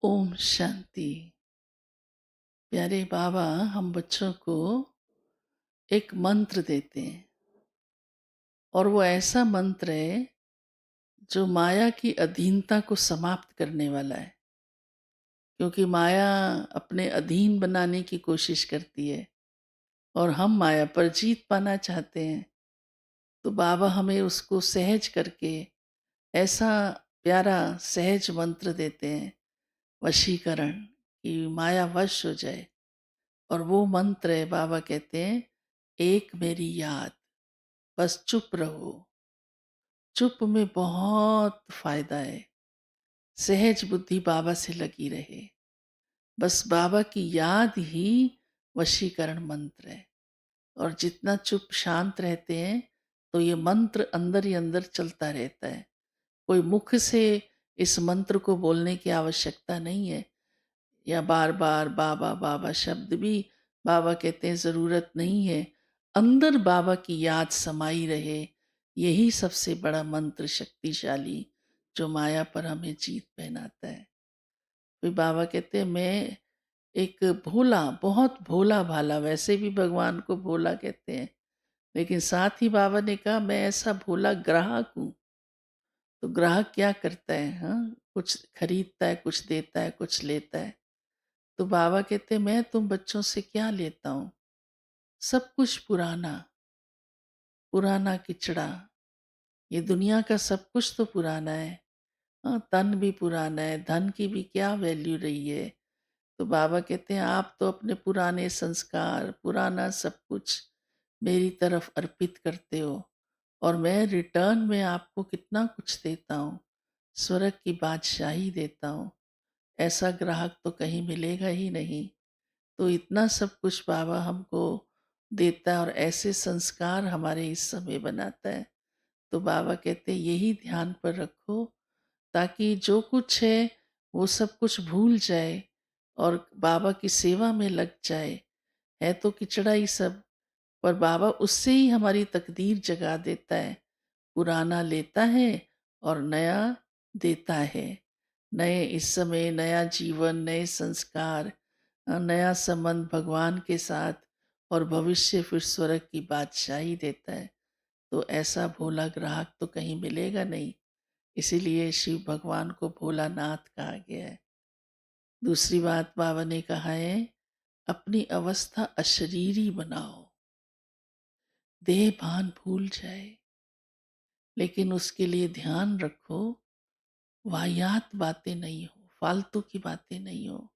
ओम शांति। प्यारे बाबा हम बच्चों को एक मंत्र देते हैं और वो ऐसा मंत्र है जो माया की अधीनता को समाप्त करने वाला है। क्योंकि माया अपने अधीन बनाने की कोशिश करती है और हम माया पर जीत पाना चाहते हैं। तो बाबा हमें उसको सहज करके ऐसा प्यारा सहज मंत्र देते हैं, वशीकरण, कि माया वश हो जाए। और वो मंत्र है, बाबा कहते हैं, एक मेरी याद, बस चुप रहो। चुप में बहुत फायदा है। सहज बुद्धि बाबा से लगी रहे, बस बाबा की याद ही वशीकरण मंत्र है। और जितना चुप शांत रहते हैं तो ये मंत्र अंदर ही अंदर चलता रहता है। कोई मुख से इस मंत्र को बोलने की आवश्यकता नहीं है, या बार बार बाबा बाबा शब्द भी बाबा कहते हैं ज़रूरत नहीं है। अंदर बाबा की याद समाई रहे, यही सबसे बड़ा मंत्र शक्तिशाली, जो माया पर हमें जीत पहनाता है। फिर बाबा कहते हैं मैं एक भोला, बहुत भोला भाला, वैसे भी भगवान को भोला कहते हैं, लेकिन साथ ही बाबा ने कहा मैं ऐसा भोला ग्राहक हूँ। तो ग्राहक क्या करता है? हाँ, कुछ खरीदता है, कुछ देता है, कुछ लेता है। तो बाबा कहते हैं मैं तुम बच्चों से क्या लेता हूँ? सब कुछ पुराना, पुराना किचड़ा। ये दुनिया का सब कुछ तो पुराना है। हाँ, तन भी पुराना है, धन की भी क्या वैल्यू रही है। तो बाबा कहते हैं आप तो अपने पुराने संस्कार, पुराना सब कुछ मेरी तरफ अर्पित करते हो, और मैं रिटर्न में आपको कितना कुछ देता हूँ। स्वर्ग की बादशाही देता हूँ। ऐसा ग्राहक तो कहीं मिलेगा ही नहीं। तो इतना सब कुछ बाबा हमको देता है और ऐसे संस्कार हमारे इस समय बनाता है। तो बाबा कहते हैं यही ध्यान पर रखो, ताकि जो कुछ है वो सब कुछ भूल जाए और बाबा की सेवा में लग जाए। है तो किचड़ा ही सब, पर बाबा उससे ही हमारी तकदीर जगा देता है। पुराना लेता है और नया देता है। नए इस समय नया जीवन, नए संस्कार, नया संबंध भगवान के साथ, और भविष्य फिर स्वर्ग की बादशाही देता है। तो ऐसा भोला ग्राहक तो कहीं मिलेगा नहीं। इसीलिए शिव भगवान को भोलानाथ कहा गया है। दूसरी बात बाबा ने कहा है, अपनी अवस्था अशरीरी बनाओ, देह भान भूल जाए। लेकिन उसके लिए ध्यान रखो, वाहियात बातें नहीं हो, फालतू की बातें नहीं हो।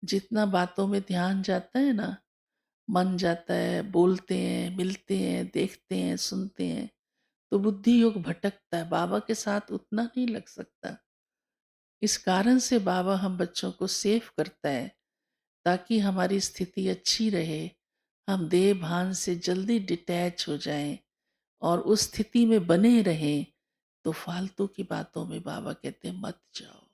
जितना बातों में ध्यान जाता है ना, मन जाता है, बोलते हैं, मिलते हैं, देखते हैं, सुनते हैं, तो बुद्धि योग भटकता है, बाबा के साथ उतना नहीं लग सकता। इस कारण से बाबा हम बच्चों को सेफ करता है, ताकि हमारी स्थिति अच्छी रहे, हम देह भान से जल्दी डिटैच हो जाएं और उस स्थिति में बने रहें। तो फालतू की बातों में बाबा कहते हैं मत जाओ।